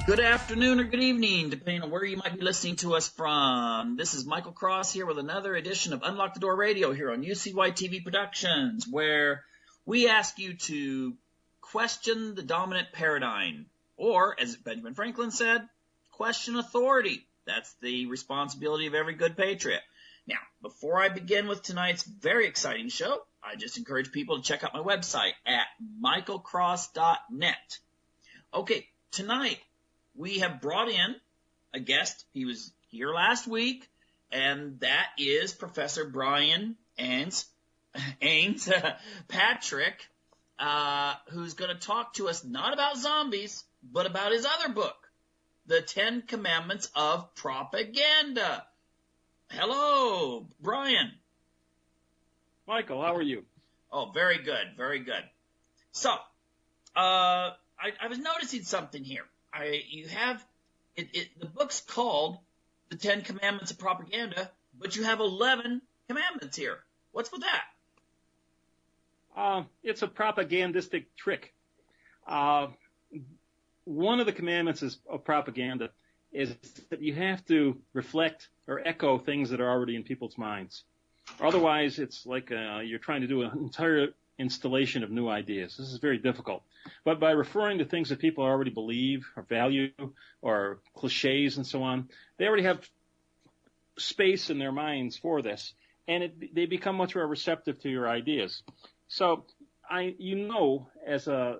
Good afternoon or good evening, depending on where you might be listening to us from. This is Michael Cross here with another edition of Unlock the Door Radio here on UCY TV Productions, where we ask you to question the dominant paradigm, or, as Benjamin Franklin said, question authority. That's the responsibility of every good patriot. Now, before I begin with tonight's very exciting show, I just encourage people to check out my website at michaelcross.net. Okay, tonight we have brought in a guest. He was here last week, and that is Professor Brian Ains Patrick, who's going to talk to us not about zombies, but about his other book, The 10 Commandments of Propaganda. Hello, Brian. Michael, how are you? Oh, very good, very good. So, I was noticing something here. The book's called The 10 Commandments of Propaganda, but you have 11 commandments here. What's with that? It's a propagandistic trick. One of the commandments of propaganda is that you have to reflect or echo things that are already in people's minds. Otherwise, it's like you're trying to do an entire installation of new ideas. This is very difficult. But by referring to things that people already believe or value or cliches and so on, they already have space in their minds for this, and they become much more receptive to your ideas. So as a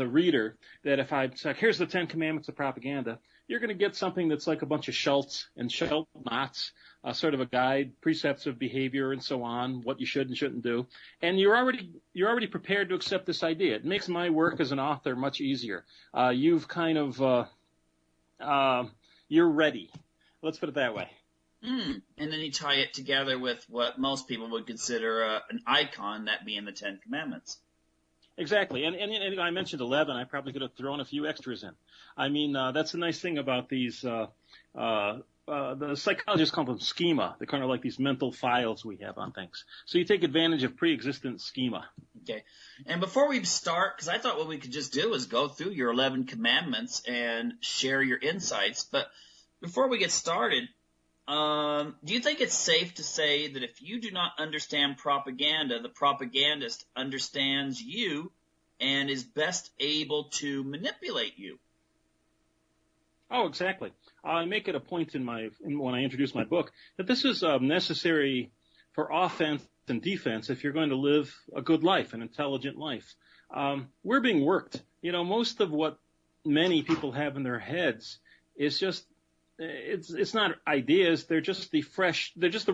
reader, that if I say, here's the 10 Commandments of Propaganda, you're going to get something that's like a bunch of schultz and schult knots, sort of a guide, precepts of behavior and so on, what you should and shouldn't do. And you're already prepared to accept this idea. It makes my work as an author much easier. You're ready. Let's put it that way. And then you tie it together with what most people would consider an icon, that being the 10 Commandments. Exactly. And I mentioned 11. I probably could have thrown a few extras in. I mean, that's the nice thing about these, the psychologists call them schema. They're kind of like these mental files we have on things. So you take advantage of pre-existent schema. Okay. And before we start, because I thought what we could just do is go through your 11 commandments and share your insights. But before we get started, do you think it's safe to say that if you do not understand propaganda, the propagandist understands you and is best able to manipulate you? Oh, exactly. I make it a point when I introduce my book that this is necessary for offense and defense if you're going to live a good life, an intelligent life. We're being worked. Most of what many people have in their heads is just it's not ideas. They're just the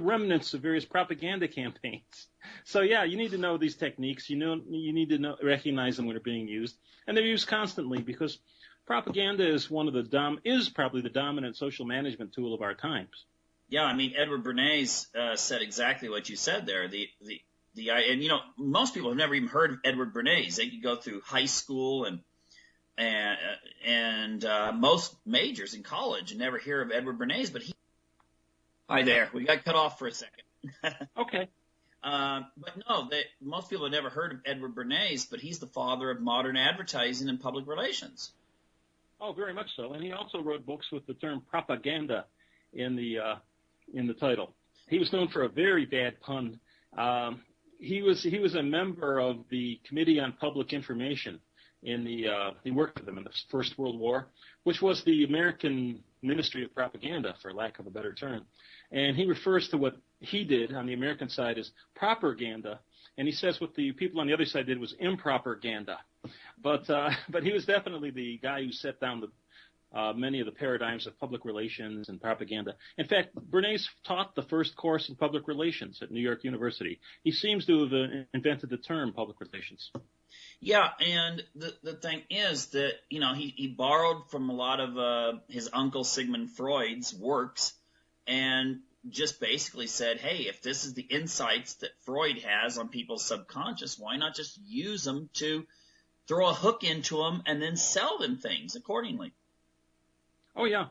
remnants of various propaganda campaigns. So yeah, you need to know these techniques. You need to recognize them when they're being used, and they're used constantly because propaganda is probably the dominant social management tool of our times. Yeah, I mean, Edward Bernays said exactly what you said there. And most people have never even heard of Edward Bernays. They could go through high school and most majors in college and never hear of Edward Bernays, but Hi there. We got cut off for a second. Okay. But no, most people have never heard of Edward Bernays, but he's the father of modern advertising and public relations. Oh, very much so. And he also wrote books with the term propaganda in the title. He was known for a very bad pun. He was a member of the Committee on Public Information he worked with them in the First World War, which was the American Ministry of Propaganda, for lack of a better term. And he refers to what he did on the American side as propaganda, and he says what the people on the other side did was impropaganda. But he was definitely the guy who set down many of the paradigms of public relations and propaganda. In fact, Bernays taught the first course in public relations at New York University. He seems to have invented the term public relations. Yeah, and the thing is that, he borrowed from a lot of his uncle Sigmund Freud's works and just basically said, hey, if this is the insights that Freud has on people's subconscious, why not just use them to throw a hook into them and then sell them things accordingly? Oh, yeah.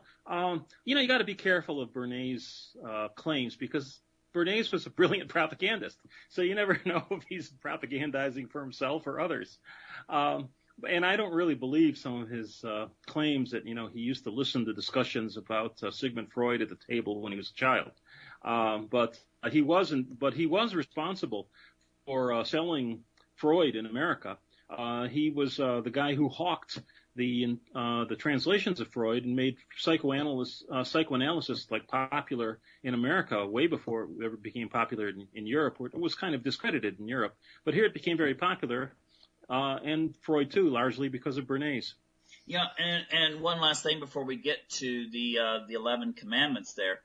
You got to be careful of Bernays' claims because Bernays was a brilliant propagandist. So you never know if he's propagandizing for himself or others. And I don't really believe some of his claims that, he used to listen to discussions about Sigmund Freud at the table when he was a child. But he wasn't. But he was responsible for selling Freud in America. He was the guy who hawked the translations of Freud and made psychoanalysis like popular in America way before it ever became popular in Europe, where it was kind of discredited in Europe. But here it became very popular, and Freud too, largely because of Bernays. Yeah, and one last thing before we get to the 11 Commandments, there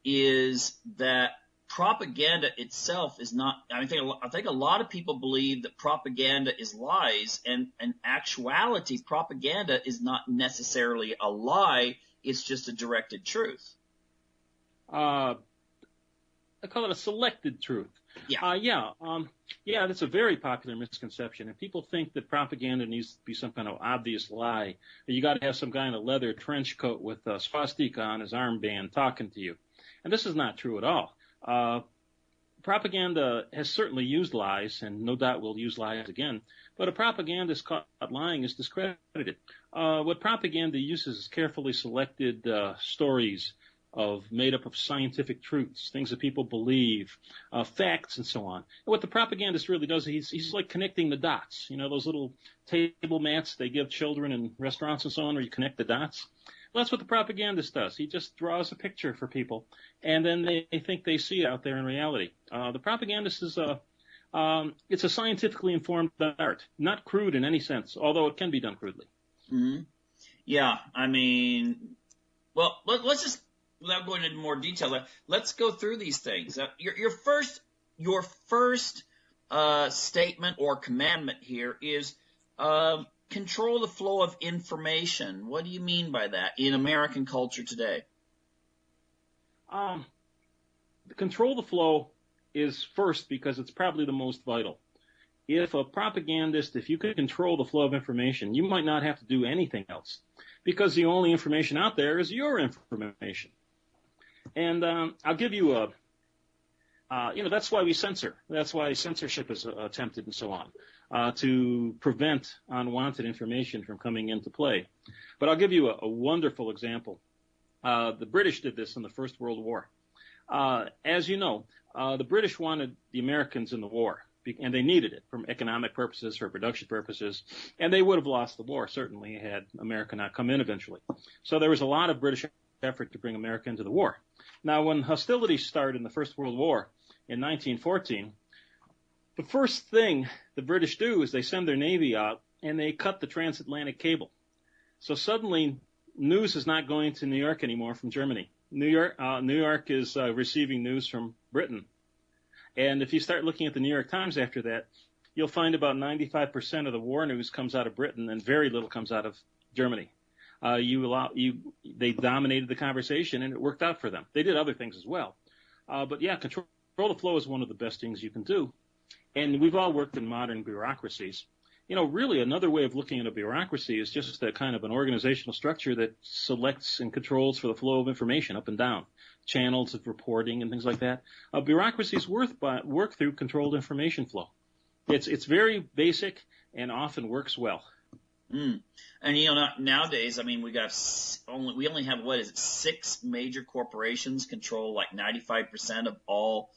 is that propaganda itself is not. I think a lot of people believe that propaganda is lies, and in actuality, propaganda is not necessarily a lie. It's just a directed truth. I call it a selected truth. Yeah. Yeah, that's a very popular misconception. And people think that propaganda needs to be some kind of obvious lie. You got to have some guy in a leather trench coat with a swastika on his armband talking to you. And this is not true at all. Propaganda has certainly used lies, and no doubt will use lies again. But a propagandist caught lying is discredited. What propaganda uses is carefully selected stories made up of scientific truths, things that people believe, facts, and so on. And what the propagandist really does, he's like connecting the dots. Those little table mats they give children in restaurants and so on, where you connect the dots. Well, that's what the propagandist does. He just draws a picture for people, and then they think they see it out there in reality. The propagandist is it's a scientifically informed art, not crude in any sense, although it can be done crudely. Mm-hmm. Yeah, well, let's just, without going into more detail, let's go through these things. Your first statement or commandment here is control the flow of information. What do you mean by that in American culture today? Control the flow is first because it's probably the most vital. If you could control the flow of information, you might not have to do anything else because the only information out there is your information. And I'll give you that's why we censor. That's why censorship is attempted and so on, to prevent unwanted information from coming into play. But I'll give you a wonderful example. The British did this in the First World War. As you know, the British wanted the Americans in the war, and they needed it for economic purposes, for production purposes, and they would have lost the war, certainly, had America not come in eventually. So there was a lot of British effort to bring America into the war. Now, when hostilities started in the First World War in 1914, the first thing the British do is they send their Navy out and they cut the transatlantic cable. So suddenly, news is not going to New York anymore from Germany. New York is receiving news from Britain. And if you start looking at the New York Times after that, you'll find about 95% of the war news comes out of Britain and very little comes out of Germany. They dominated the conversation and it worked out for them. They did other things as well. But yeah, control the flow is one of the best things you can do. And we've all worked in modern bureaucracies. Really another way of looking at a bureaucracy is just a kind of an organizational structure that selects and controls for the flow of information up and down, channels of reporting and things like that. Bureaucracies work through controlled information flow. It's very basic and often works well. And nowadays, we only have 6 major corporations control like 95% of all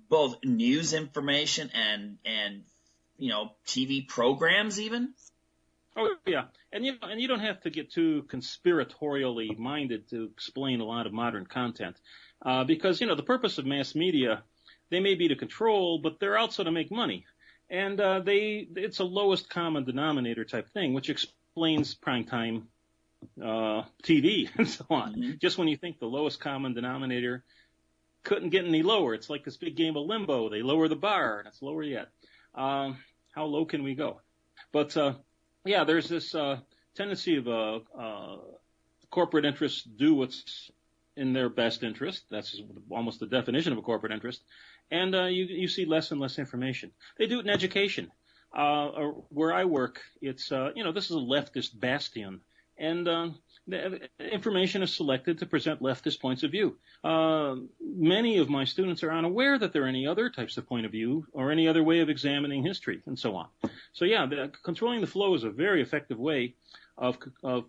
both news information and TV programs even. Oh yeah, and you don't have to get too conspiratorially minded to explain a lot of modern content, because the purpose of mass media, they may be to control, but they're also to make money. And it's a lowest common denominator type thing, which explains primetime TV and so on. Mm-hmm. Just when you think the lowest common denominator couldn't get any lower, it's like this big game of limbo. They lower the bar, and it's lower yet. How low can we go? But there's this tendency of corporate interests do what's in their best interest. That's almost the definition of a corporate interest. And you see less and less information. They do it in education. Where I work, it's this is a leftist bastion And the information is selected to present leftist points of view. Many of my students are unaware that there are any other types of point of view or any other way of examining history, and so on. So yeah, controlling the flow is a very effective way of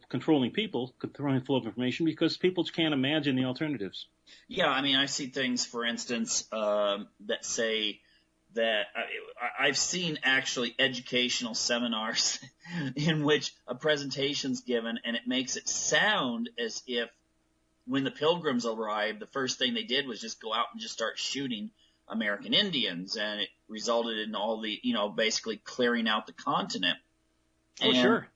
controlling people, controlling the flow of information, because people can't imagine the alternatives. Yeah, I mean, I see things, for instance, that say that I've seen actually educational seminars in which a presentation's given, and it makes it sound as if when the Pilgrims arrived, the first thing they did was just go out and just start shooting American Indians, and it resulted in all the, basically clearing out the continent. Oh, and sure.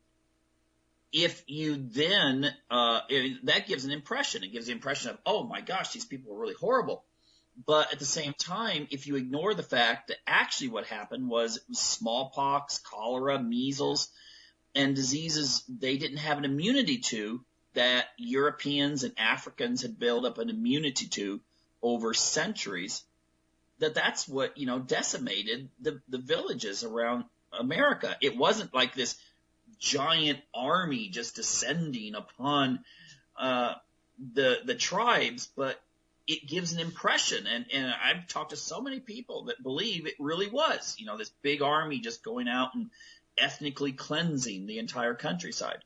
If you then, that gives an impression. It gives the impression of, oh my gosh, these people are really horrible. But at the same time, if you ignore the fact that actually what happened was smallpox, cholera, measles, and diseases they didn't have an immunity to, that Europeans and Africans had built up an immunity to over centuries, that's what, decimated the villages around America. It wasn't like this giant army just descending upon the tribes, but it gives an impression. And I've talked to so many people that believe it really was, this big army just going out and ethnically cleansing the entire countryside.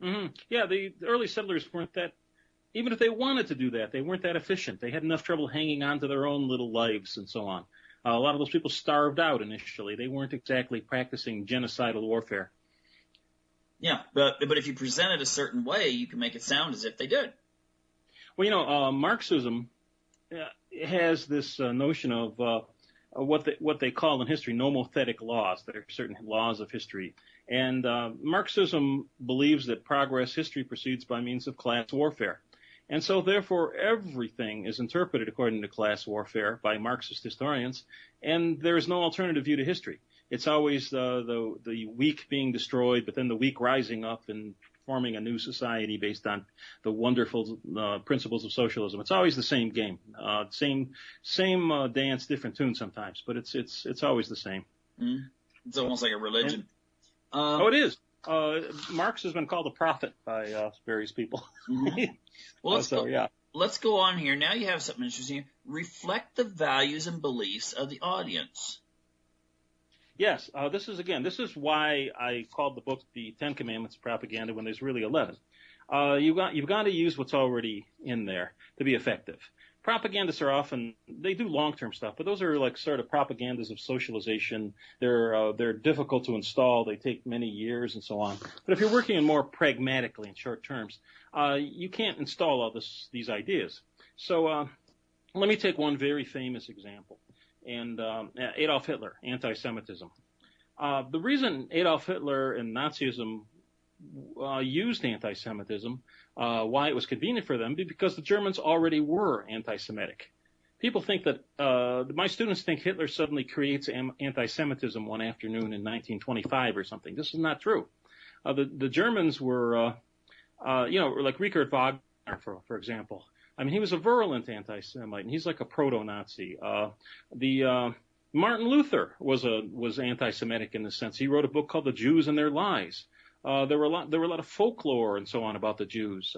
Mm-hmm. Yeah, the early settlers weren't that, even if they wanted to do that, they weren't that efficient. They had enough trouble hanging on to their own little lives and so on. A lot of those people starved out initially. They weren't exactly practicing genocidal warfare. Yeah, but if you present it a certain way, you can make it sound as if they did. Well, Marxism has this notion of what they call in history nomothetic laws. There are certain laws of history. And Marxism believes that progress history proceeds by means of class warfare. And so, therefore, everything is interpreted according to class warfare by Marxist historians, and there is no alternative view to history. It's always the weak being destroyed, but then the weak rising up and forming a new society based on the wonderful principles of socialism. It's always the same game, same dance, different tune sometimes, but it's always the same. Mm. It's almost like a religion. It is. Marx has been called a prophet by various people. Mm-hmm. Well, let's go on here. Now you have something interesting. Reflect the values and beliefs of the audience. Yes, this is why I called the book The 10 Commandments of Propaganda when there's really 11. You've got to use what's already in there to be effective. Propagandists are often, they do long-term stuff, but those are like sort of propagandas of socialization. They're difficult to install. They take many years and so on. But if you're working in more pragmatically in short terms, you can't install all these ideas. So let me take one very famous example. And Adolf Hitler, anti-Semitism. The reason Adolf Hitler and Nazism used anti-Semitism, why it was convenient for them, because the Germans already were anti-Semitic. People think that, my students think Hitler suddenly creates anti-Semitism one afternoon in 1925 or something. This is not true. The Germans were, like Richard Wagner, for example. I mean, he was a virulent anti-Semite, and he's like a proto-Nazi. Martin Luther was anti-Semitic in this sense. He wrote a book called The Jews and Their Lies. There were a lot of folklore and so on about the Jews.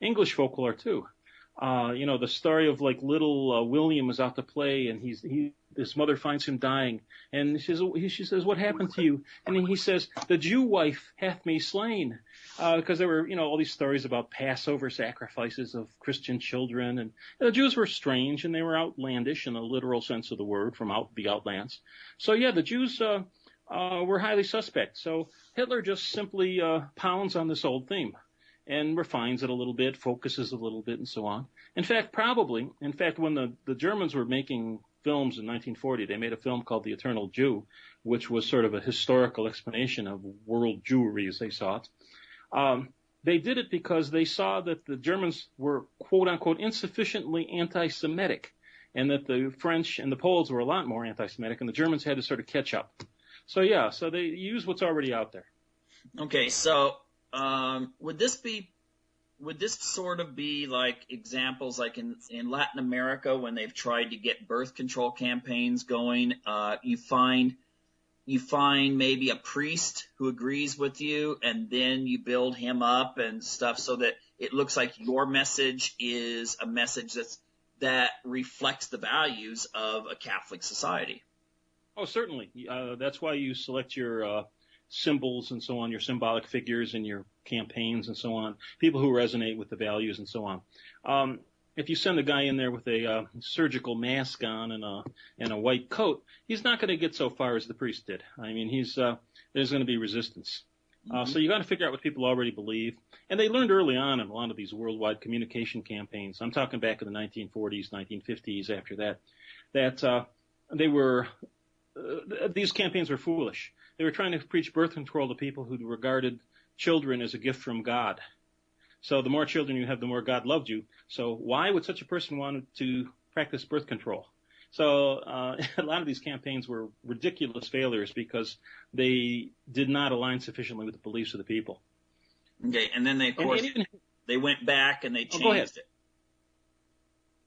English folklore too. The story of like little William is out to play, and his mother finds him dying, and she says, "What happened to you?" And he says, "The Jew wife hath me slain," because there were all these stories about Passover sacrifices of Christian children, and the Jews were strange and they were outlandish in the literal sense of the word, from out the outlands. So yeah, the Jews were highly suspect. So Hitler just simply pounds on this old theme and refines it a little bit, focuses a little bit, and so on. In fact, when the Germans were making films in 1940, they made a film called The Eternal Jew, which was sort of a historical explanation of world Jewry as they saw it. They did it because they saw that the Germans were, quote unquote, insufficiently anti-Semitic, and that the French and the Poles were a lot more anti-Semitic, and the Germans had to sort of catch up. So yeah, so they use what's already out there. Okay, so would this sort of be like examples like in Latin America when they've tried to get birth control campaigns going? You find you find maybe a priest who agrees with you, and then you build him up and stuff so that it looks like your message is a message that reflects the values of a Catholic society. Oh, certainly. That's why you select your symbols and so on, your symbolic figures in your campaigns and so on, people who resonate with the values and so on. If you send a guy in there with a surgical mask on and a white coat, he's not going to get so far as the priest did. I mean, there's going to be resistance. So you got to figure out what people already believe. And they learned early on in a lot of these worldwide communication campaigns. I'm talking back in the 1940s, 1950s. After that these campaigns were foolish. They were trying to preach birth control to people who regarded children as a gift from God. So the more children you have, the more God loved you. So why would such a person want to practice birth control? So a lot of these campaigns were ridiculous failures because they did not align sufficiently with the beliefs of the people. Okay, and then they went back and they changed it.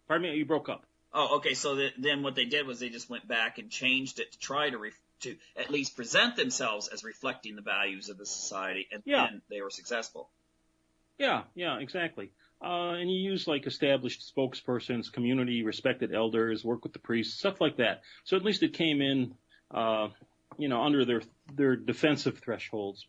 Pardon me, you broke up. Oh, okay. So then what they did was they just went back and changed it to try to at least present themselves as reflecting the values of the society, and they were successful. Yeah, exactly. And you use like established spokespersons, community respected elders, work with the priests, stuff like that. So at least it came in, under their defensive thresholds.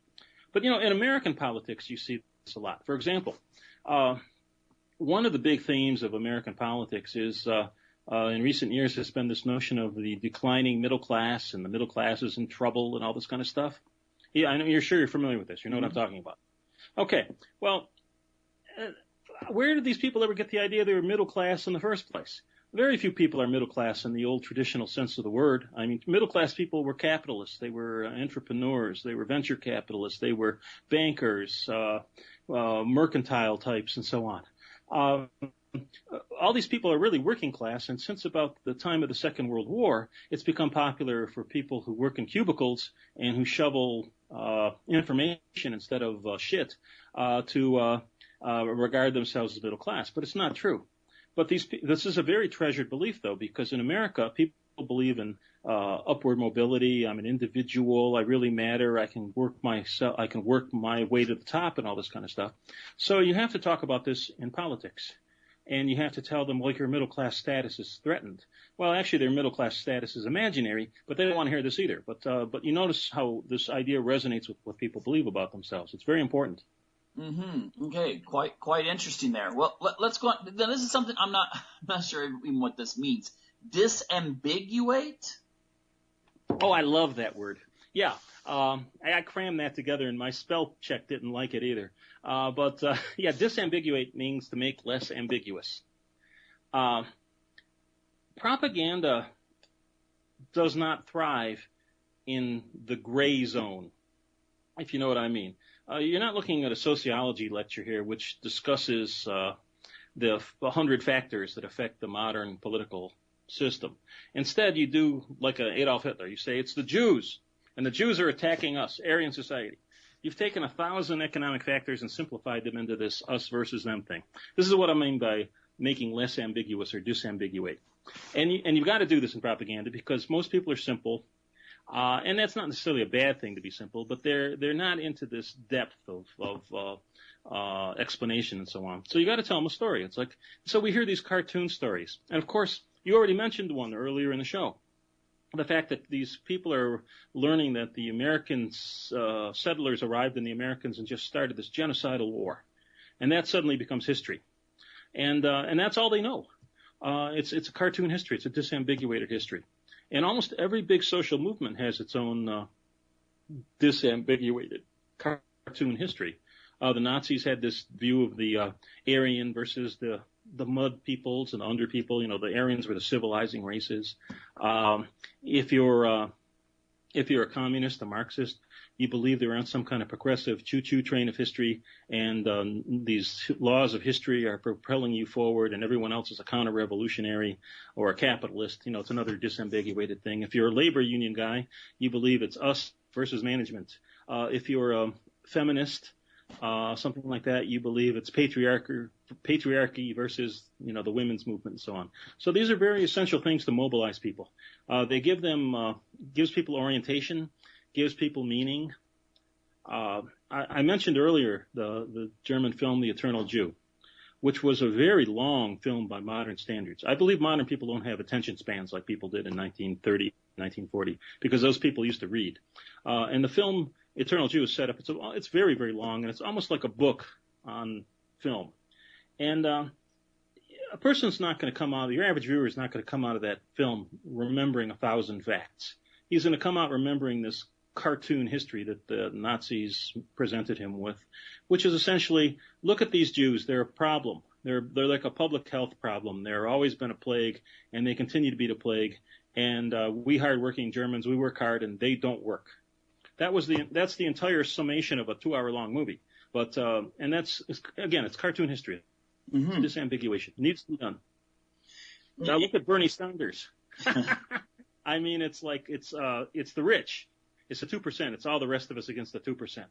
But, in American politics, you see this a lot. For example, one of the big themes of American politics is, in recent years, has been this notion of the declining middle class, and the middle class is in trouble and all this kind of stuff. Yeah, I know you're familiar with this. You know what I'm talking about. Okay, well, where did these people ever get the idea they were middle class in the first place? Very few people are middle class in the old traditional sense of the word. I mean, middle class people were capitalists. They were entrepreneurs. They were venture capitalists. They were bankers, mercantile types, and so on. All these people are really working class, and since about the time of the Second World War, it's become popular for people who work in cubicles and who shovel information instead of shit to regard themselves as middle class. But it's not true. But this is a very treasured belief, though, because in America, people believe in upward mobility. I'm an individual. I really matter. I can work my way to the top and all this kind of stuff. So you have to talk about this in politics. And you have to tell them, your middle class status is threatened. Well, actually, their middle class status is imaginary, but they don't want to hear this either. But you notice how this idea resonates with what people believe about themselves. It's very important. Mm-hmm. Okay, quite interesting there. Well, let's go on. Now, this is something I'm not sure even what this means. Disambiguate? Oh, I love that word. Yeah, I crammed that together, and my spell check didn't like it either. Disambiguate means to make less ambiguous. Propaganda does not thrive in the gray zone, if you know what I mean. You're not looking at a sociology lecture here, which discusses the 100 factors that affect the modern political system. Instead, you do like Adolf Hitler. You say it's the Jews, and the Jews are attacking us, Aryan society. You've taken 1,000 economic factors and simplified them into this us versus them thing. This is what I mean by making less ambiguous or disambiguate. And you've got to do this in propaganda because most people are simple. And that's not necessarily a bad thing to be simple, but they're not into this depth of explanation and so on. So you got to tell them a story. It's like, so we hear these cartoon stories. And of course, you already mentioned one earlier in the show. The fact that these people are learning that the Americans, settlers arrived in the Americans and just started this genocidal war. And that suddenly becomes history. And that's all they know. It's a cartoon history. It's a disambiguated history. And almost every big social movement has its own disambiguated cartoon history. The Nazis had this view of the Aryan versus the mud peoples and the under people. The Aryans were the civilizing races. If you're a communist, a Marxist, you believe they're on some kind of progressive choo-choo train of history, and these laws of history are propelling you forward, and everyone else is a counter-revolutionary or a capitalist. It's another disambiguated thing. If you're a labor union guy, you believe it's us versus management. If you're a feminist, something like that, you believe it's patriarchy versus, the women's movement and so on. So these are very essential things to mobilize people. They gives people orientation. gives people meaning. I mentioned earlier the German film The Eternal Jew, which was a very long film by modern standards. I believe modern people don't have attention spans like people did in 1930, 1940, because those people used to read. And the film Eternal Jew is set up. It's very, very long, and it's almost like a book on film. And a person's not going to come out, your average viewer is not going to come out of that film remembering 1,000 facts. He's going to come out remembering this cartoon history that the Nazis presented him with, which is essentially, look at these Jews, they're a problem. They're like a public health problem. They're always been a plague, and they continue to be the plague. And we hardworking Germans, we work hard, and they don't work. That's the entire summation of a 2-hour-long movie. But and it's cartoon history. Mm-hmm. Disambiguation needs to be done. Now look at Bernie Sanders. I mean, it's the rich. It's the 2%. It's all the rest of us against the 2%.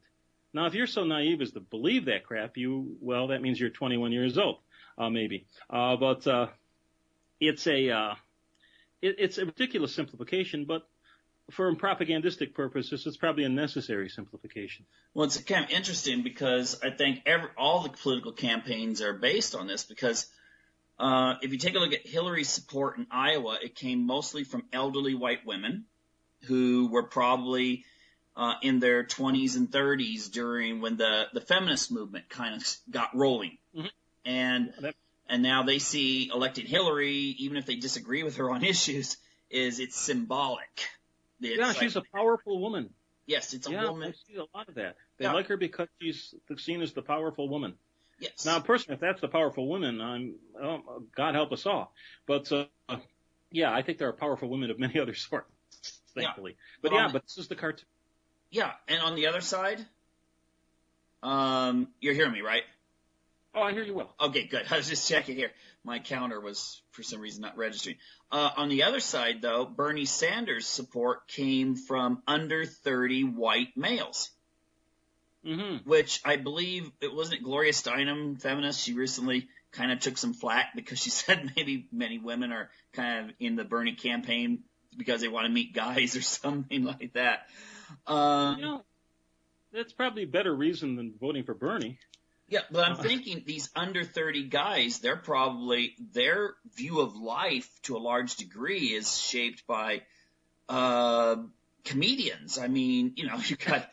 Now, if you're so naive as to believe that crap, that means you're 21 years old, maybe. But it's a ridiculous simplification, but for propagandistic purposes, it's probably a necessary simplification. Well, it's kind of interesting because I think all the political campaigns are based on this because if you take a look at Hillary's support in Iowa, it came mostly from elderly white women who were probably in their 20s and 30s during when the feminist movement kind of got rolling. Mm-hmm. And now they see electing Hillary, even if they disagree with her on issues, it's symbolic. She's a powerful woman. Yes, it's a woman. I see a lot of that. They like her because she's seen as the powerful woman. Yes. Now, personally, if that's the powerful woman, God help us all. But I think there are powerful women of many other sorts, thankfully. Yeah. But this is the cartoon. Yeah, and on the other side, you're hearing me, right? Oh, I hear you well. Okay, good. I was just checking here. My counter was, for some reason, not registering. On the other side, though, Bernie Sanders' support came from under 30 white males, which I believe, wasn't Gloria Steinem, feminist? She recently kind of took some flack because she said maybe many women are kind of in the Bernie campaign because they want to meet guys or something like that. That's probably a better reason than voting for Bernie. Yeah, but I'm thinking these under 30 guys, their view of life to a large degree is shaped by comedians. I mean, you've got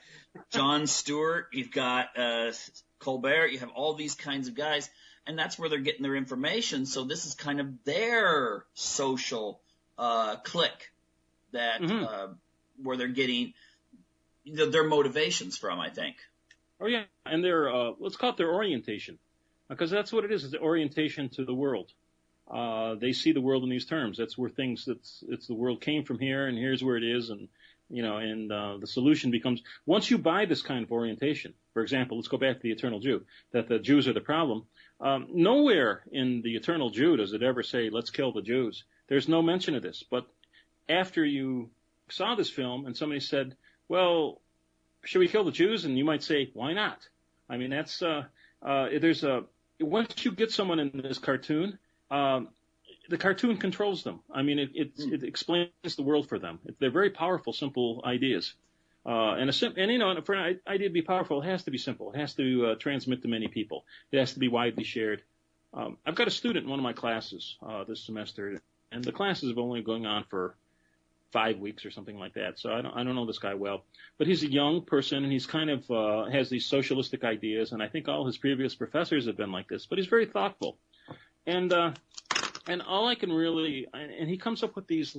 Jon Stewart, you've got Colbert, you have all these kinds of guys, and that's where they're getting their information. So this is kind of their social clique that where they're getting their motivations from, I think. Oh, yeah, and let's call it their orientation, because that's what it is. It's the orientation to the world. They see the world in these terms. That's where it's the world came from here, and here's where it is, and the solution becomes, once you buy this kind of orientation, for example, let's go back to the Eternal Jew, that the Jews are the problem. Nowhere in the Eternal Jew does it ever say, let's kill the Jews. There's no mention of this. But after you saw this film and somebody said, well, should we kill the Jews? And you might say, why not? I mean, that's once you get someone in this cartoon, the cartoon controls them. I mean, it explains the world for them. They're very powerful, simple ideas. For an idea to be powerful, it has to be simple. It has to transmit to many people. It has to be widely shared. I've got a student in one of my classes this semester, and the classes have only going on for 5 weeks or something like that. So I don't know this guy well, but he's a young person and he's kind of has these socialistic ideas, and I think all his previous professors have been like this. But he's very thoughtful, and all I can really and he comes up with these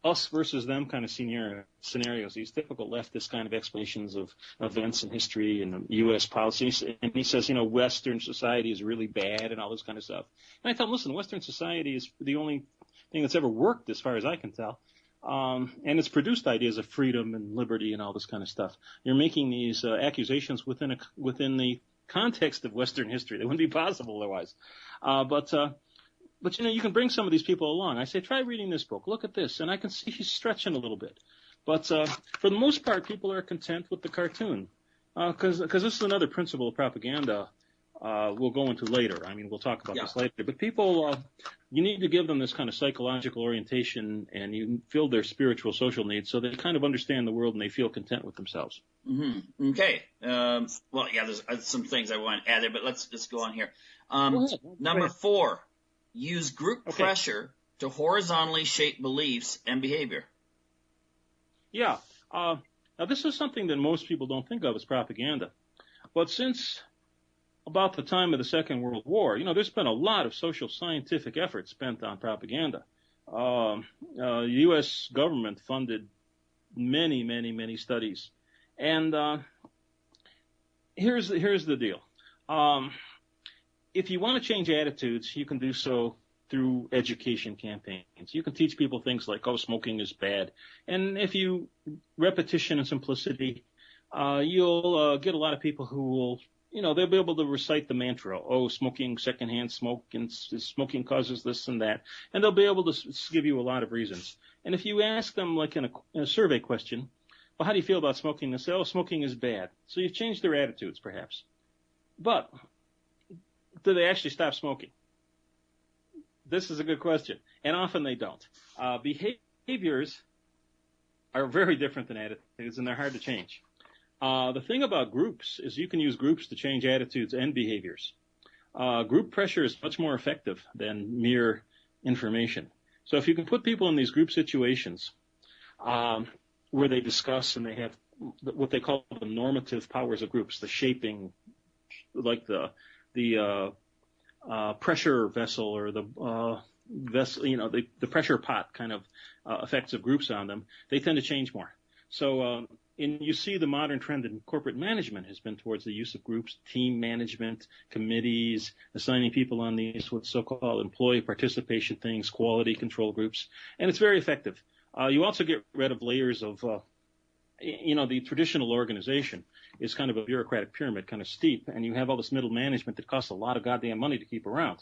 us versus them kind of scenarios, these typical leftist kind of explanations of events in history and U.S. policies. And he says, Western society is really bad and all this kind of stuff. And I tell him, listen, Western society is the only thing that's ever worked as far as I can tell. And it's produced ideas of freedom and liberty and all this kind of stuff. You're making these accusations within the context of Western history. They wouldn't be possible otherwise. But you can bring some of these people along. I say, try reading this book. Look at this. And I can see he's stretching a little bit. But for the most part, people are content with the cartoon. Because this is another principle of propaganda. we'll go into later. I mean, we'll talk about this later. But people, you need to give them this kind of psychological orientation, and you fill their spiritual, social needs so they kind of understand the world and they feel content with themselves. Mm-hmm. Okay. Well, yeah, there's some things I want to add there, but let's go on here. Number 4, use group pressure to horizontally shape beliefs and behavior. Yeah. Now, this is something that most people don't think of as propaganda. But since about the time of the Second World War, there's been a lot of social scientific effort spent on propaganda. The U.S. government funded many, many, many studies. And here's the deal. If you want to change attitudes, you can do so through education campaigns. You can teach people things like, smoking is bad. And if you repetition and simplicity, you'll get a lot of people who will, they'll be able to recite the mantra, smoking, secondhand smoke, and smoking causes this and that. And they'll be able to give you a lot of reasons. And if you ask them, like in a survey question, well, how do you feel about smoking? They'll say, smoking is bad. So you've changed their attitudes, perhaps. But do they actually stop smoking? This is a good question. And often they don't. Behaviors are very different than attitudes, and they're hard to change. The thing about groups is you can use groups to change attitudes and behaviors. Group pressure is much more effective than mere information. So if you can put people in these group situations where they discuss and they have what they call the normative powers of groups, the shaping, like the pressure vessel or the vessel, the pressure pot kind of effects of groups on them, they tend to change more. So you see the modern trend in corporate management has been towards the use of groups, team management, committees, assigning people on these what so-called employee participation things, quality control groups, and it's very effective. You also get rid of layers of, the traditional organization is kind of a bureaucratic pyramid, kind of steep, and you have all this middle management that costs a lot of goddamn money to keep around.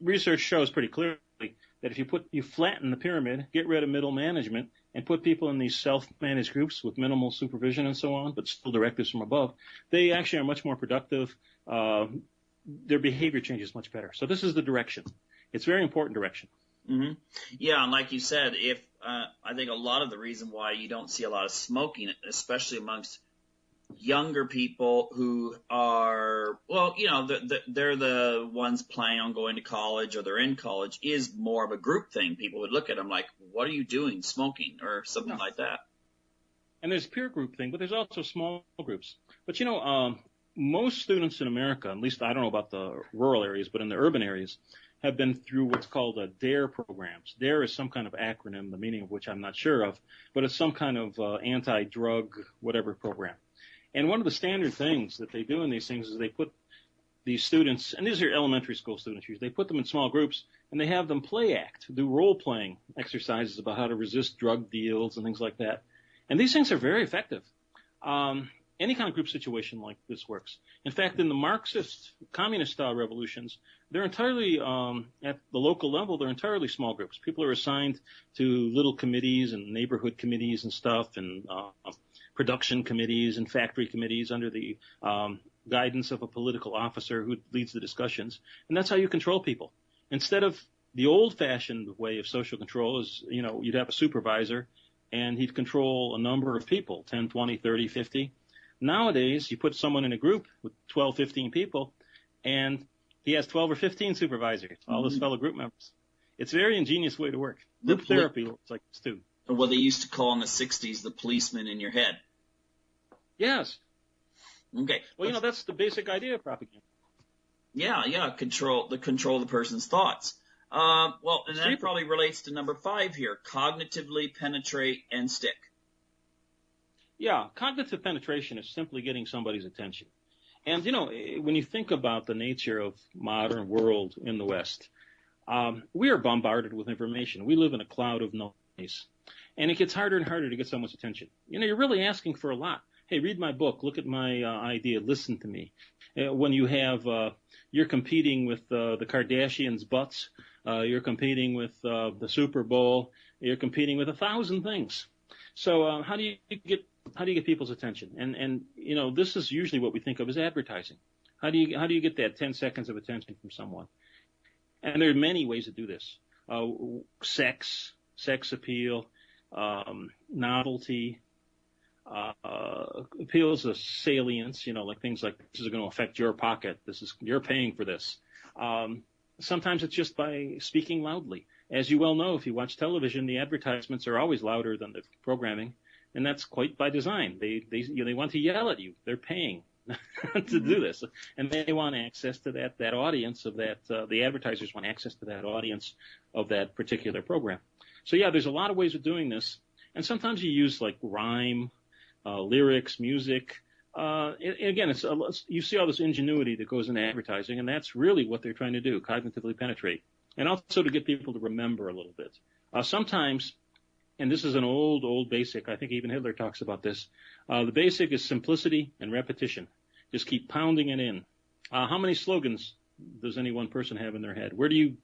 Research shows pretty clearly that if you flatten the pyramid, get rid of middle management, and put people in these self-managed groups with minimal supervision and so on, but still directives from above, they actually are much more productive. Their behavior changes much better. So this is the direction. It's a very important direction. Mm-hmm. Yeah, and like you said, I think a lot of the reason why you don't see a lot of smoking, especially amongst younger people who are, they're the ones planning on going to college or they're in college, is more of a group thing. People would look at them like, what are you doing, smoking, or something like that. And there's peer group thing, but there's also small groups. But, most students in America, at least I don't know about the rural areas, but in the urban areas, have been through what's called DARE programs. DARE is some kind of acronym, the meaning of which I'm not sure of, but it's some kind of anti-drug whatever program. And one of the standard things that they do in these things is they put these students, and these are elementary school students usually, they put them in small groups and they have them play act, do role-playing exercises about how to resist drug deals and things like that. And these things are very effective. Any kind of group situation like this works. In fact, in the Marxist, communist-style revolutions, they're entirely, at the local level, they're entirely small groups. People are assigned to little committees and neighborhood committees and stuff, and production committees and factory committees under the guidance of a political officer who leads the discussions. And that's how you control people. Instead of the old-fashioned way of social control is, you'd have a supervisor, and he'd control a number of people, 10, 20, 30, 50. Nowadays, you put someone in a group with 12, 15 people, and he has 12 or 15 supervisors, all his fellow group members. It's a very ingenious way to work. Group therapy looks like this, too. Or what they used to call in the 60s the policeman in your head. Yes. Okay. Well, that's the basic idea of propaganda. Yeah, control the person's thoughts. And that probably relates to number 5 here, cognitively penetrate and stick. Yeah, cognitive penetration is simply getting somebody's attention. And, when you think about the nature of modern world in the West, we are bombarded with information. We live in a cloud of noise. And it gets harder and harder to get someone's attention. You're really asking for a lot. Hey, read my book. Look at my idea. Listen to me. When you have, you're competing with the Kardashians' butts. You're competing with the Super Bowl. You're competing with 1,000 things. So how do you get people's attention? And this is usually what we think of as advertising. How do you get that 10 seconds of attention from someone? And there are many ways to do this. Sex appeal, novelty, appeals of salience, like things like this is going to affect your pocket. You're paying for this. Sometimes it's just by speaking loudly. As you well know, if you watch television, the advertisements are always louder than the programming, and that's quite by design. They want to yell at you. They're paying to do this, and they want access to that audience of that. The advertisers want access to that audience of that particular program. So yeah, there's a lot of ways of doing this, and sometimes you use like rhyme, lyrics, music. Again, you see all this ingenuity that goes into advertising, and that's really what they're trying to do: cognitively penetrate, and also to get people to remember a little bit. Sometimes, and this is an old basic. I think even Hitler talks about this. The basic is simplicity and repetition. Just keep pounding it in. How many slogans does any one person have in their head? Where do you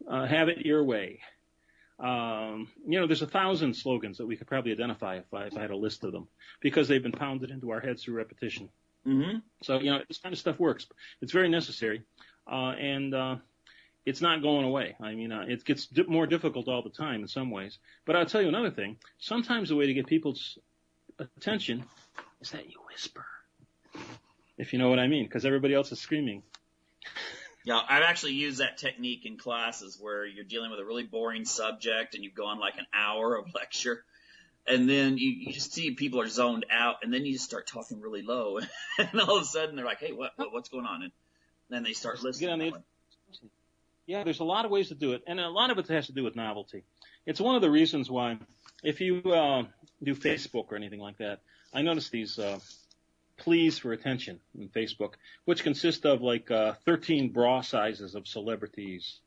have it your way? There's 1,000 slogans that we could probably identify if I had a list of them, because they've been pounded into our heads through repetition. Mm-hmm. So, this kind of stuff works. It's very necessary, and it's not going away. I mean, it gets more difficult all the time in some ways. But I'll tell you another thing. Sometimes the way to get people's attention is that you whisper, if you know what I mean, because everybody else is screaming. Yeah, I've actually used that technique in classes where you're dealing with a really boring subject and you go on like an hour of lecture, and then you just see people are zoned out, and then you just start talking really low, and all of a sudden they're like, hey, what's going on? And then they start listening. Yeah, there's a lot of ways to do it, and a lot of it has to do with novelty. It's one of the reasons why, if you do Facebook or anything like that, I notice these pleas for attention in Facebook, which consist of like 13 bra sizes of celebrities,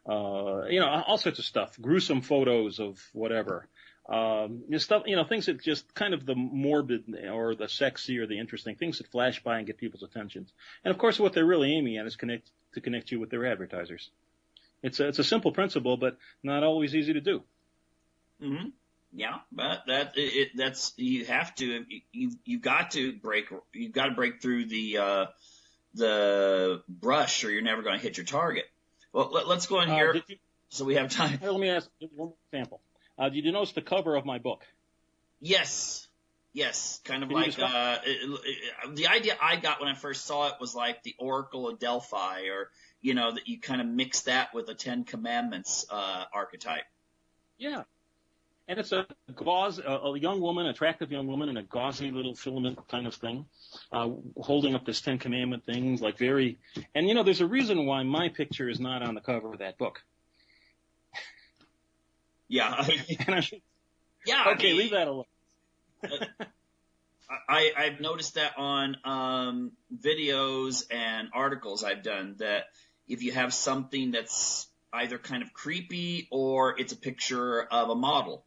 all sorts of stuff, gruesome photos of whatever, stuff, things that just kind of the morbid or the sexy or the interesting things that flash by and get people's attention. And of course, what they're really aiming at is to connect you with their advertisers. It's a simple principle, but not always easy to do. Mm-hmm. Yeah, but that's you have to you've got to break through the brush, or you're never going to hit your target. Well, let's go in here so we have time. Let me ask you one example. Did you notice the cover of my book? Yes, kind of like the idea I got when I first saw it was like the Oracle of Delphi, or that you kind of mix that with the Ten Commandments archetype. Yeah. And it's a young woman, attractive young woman in a gauzy little filament kind of thing, holding up this Ten Commandment thing, like very, and there's a reason why my picture is not on the cover of that book. Yeah. Yeah. Okay, leave that alone. I've noticed that on videos and articles I've done, that if you have something that's either kind of creepy or it's a picture of a model,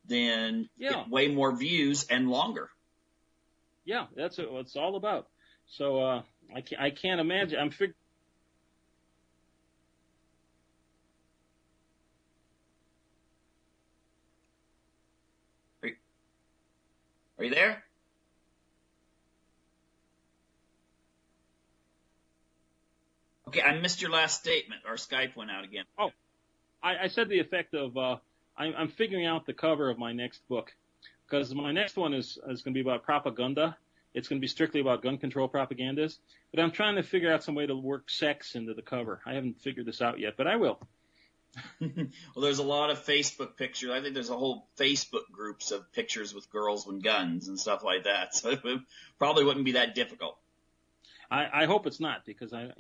then get way more views and longer. Yeah, that's what it's all about. So I can't imagine. Are you there? Okay, I missed your last statement. Our Skype went out again. Oh, I said the effect of I'm figuring out the cover of my next book, because my next one is going to be about propaganda. It's going to be strictly about gun control propagandas, but I'm trying to figure out some way to work sex into the cover. I haven't figured this out yet, but I will. Well, there's a lot of Facebook pictures. I think there's a whole Facebook groups of pictures with girls with guns and stuff like that. So it probably wouldn't be that difficult. I hope it's not, because I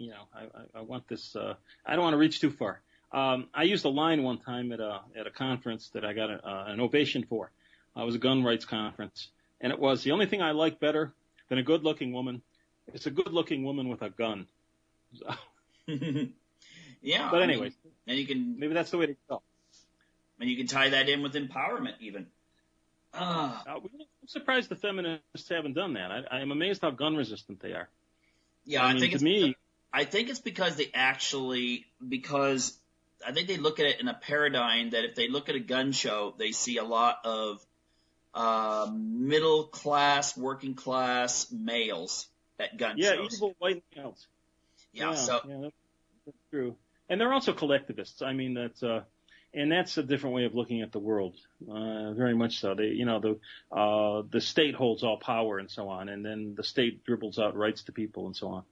want this. I don't want to reach too far. I used a line one time at a conference that I got an ovation for. It was a gun rights conference, and it was the only thing I like better than a good-looking woman. It's a good-looking woman with a gun. So. Yeah. But anyways, and you can maybe that's the way to go. And you can tie that in with empowerment, even. I'm surprised the feminists haven't done that. I am amazed how gun resistant they are. Yeah, I think it's because I think they look at it in a paradigm that if they look at a gun show, they see a lot of middle class, working class males at gun Yeah, shows. evil white males. Yeah, That's true. And they're also collectivists. I mean, and that's a different way of looking at the world. Very much so. The state holds all power and so on, and then the state dribbles out rights to people and so on.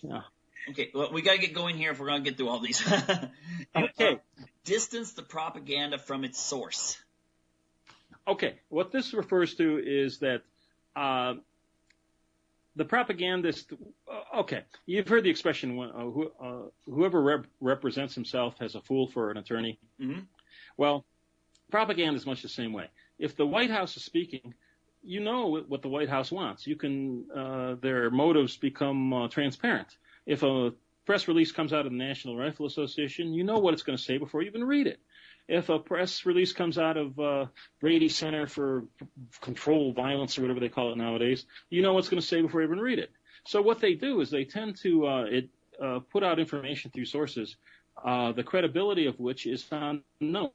Yeah. Okay, well, we got to get going here if we're going to get through all these. Okay. Distance the propaganda from its source. Okay. What this refers to is that the propagandist. Okay, you've heard the expression, whoever represents himself as a fool for an attorney. Mm-hmm. Well, propaganda is much the same way. If the White House is speaking, you know what the White House wants. You can their motives become transparent. If a press release comes out of the National Rifle Association, you know what it's going to say before you even read it. If a press release comes out of Brady Center for Control Violence or whatever they call it nowadays, you know what it's going to say before you even read it. So what they do is they tend to put out information through sources, the credibility of which is unknown.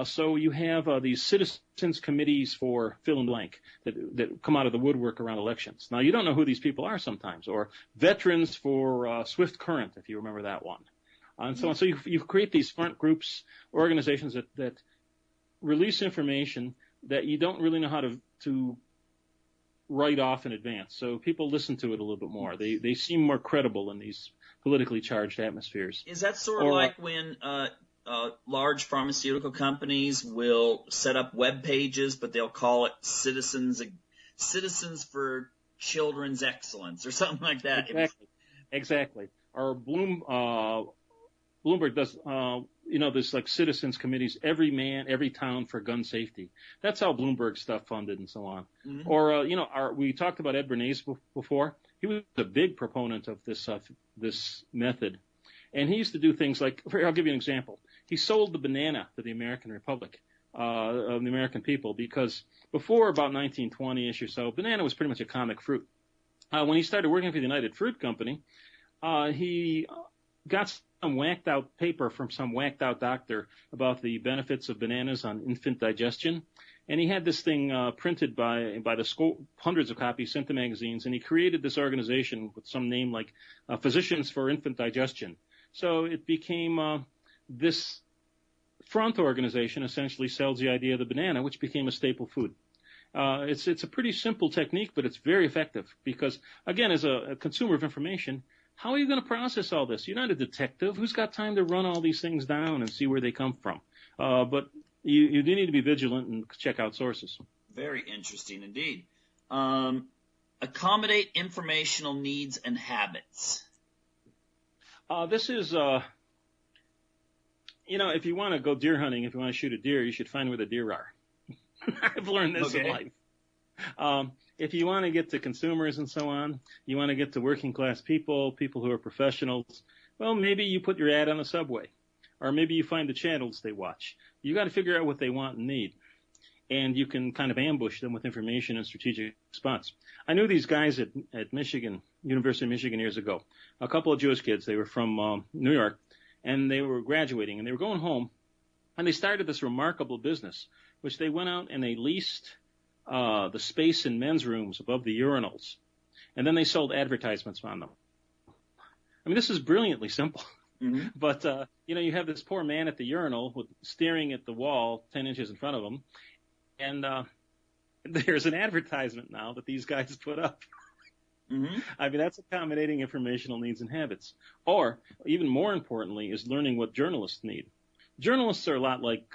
So you have these citizens committees for fill in blank that come out of the woodwork around elections. Now, you don't know who these people are sometimes, or veterans for Swift Current, if you remember that one. And so on. So you create these front groups, organizations that release information that you don't really know how to write off in advance. So people listen to it a little bit more. They seem more credible in these politically charged atmospheres. Is that sort of like when large pharmaceutical companies will set up web pages, but they'll call it Citizens for Children's Excellence or something like that? Exactly. Or Bloomberg does, there's like citizens committees, every town for gun safety. That's how Bloomberg stuff funded and so on. Mm-hmm. Or, we talked about Ed Bernays before. He was a big proponent of this method. And he used to do things like, I'll give you an example. He sold the banana to the American Republic, of the American people, because before about 1920-ish or so, banana was pretty much a comic fruit. When he started working for the United Fruit Company, he got some whacked out paper from some whacked out doctor about the benefits of bananas on infant digestion. And he had this thing printed by the hundreds of copies sent to magazines, and he created this organization with some name like Physicians for Infant Digestion. So it became this front organization essentially sells the idea of the banana, which became a staple food. It's a pretty simple technique, but it's very effective because, again, as a consumer of information, how are you going to process all this? You're not a detective. Who's got time to run all these things down and see where they come from? But you do need to be vigilant and check out sources. Very interesting indeed. Accommodate informational needs and habits. This is, if you want to go deer hunting, if you want to shoot a deer, you should find where the deer are. I've learned this in life. If you want to get to consumers and so on, you want to get to working class people who are professionals, well, maybe you put your ad on the subway, or maybe you find the channels they watch. You got to figure out what they want and need, and you can kind of ambush them with information in strategic spots. I knew these guys at Michigan, University of Michigan years ago, a couple of Jewish kids. They were from New York, and they were graduating, and they were going home, and they started this remarkable business, which they went out and they leased the space in men's rooms above the urinals, and then they sold advertisements on them. I mean, this is brilliantly simple. Mm-hmm. But, you have this poor man at the urinal staring at the wall 10 inches in front of him, and there's an advertisement now that these guys put up. Mm-hmm. I mean, that's accommodating informational needs and habits. Or, even more importantly, is learning what journalists need. Journalists are a lot like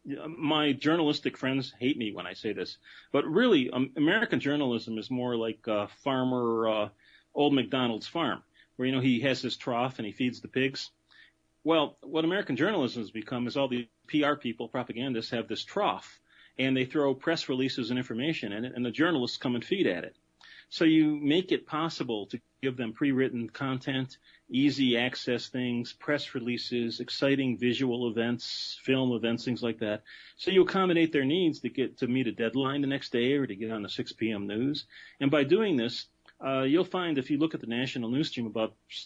my journalistic friends hate me when I say this, but really, American journalism is more like farmer Old MacDonald's farm, where, he has his trough and he feeds the pigs. Well, what American journalism has become is all the PR people, propagandists, have this trough, and they throw press releases and information in it, and the journalists come and feed at it. So you make it possible to give them pre-written content, easy access things, press releases, exciting visual events, film events, things like that. So you accommodate their needs to meet a deadline the next day or to get on the 6 p.m. news. And by doing this, you'll find if you look at the national news stream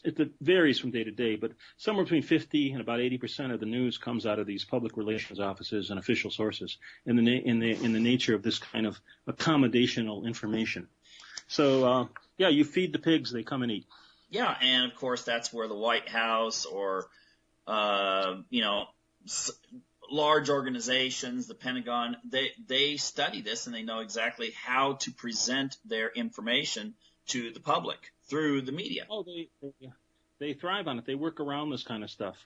it varies from day to day, but somewhere between 50 and about 80% of the news comes out of these public relations offices and official sources in the nature of this kind of accommodational information. So Yeah, you feed the pigs, they come and eat. Yeah, and of course that's where the White House or large organizations, the Pentagon, they study this and they know exactly how to present their information to the public through the media. Oh, they thrive on it. They work around this kind of stuff.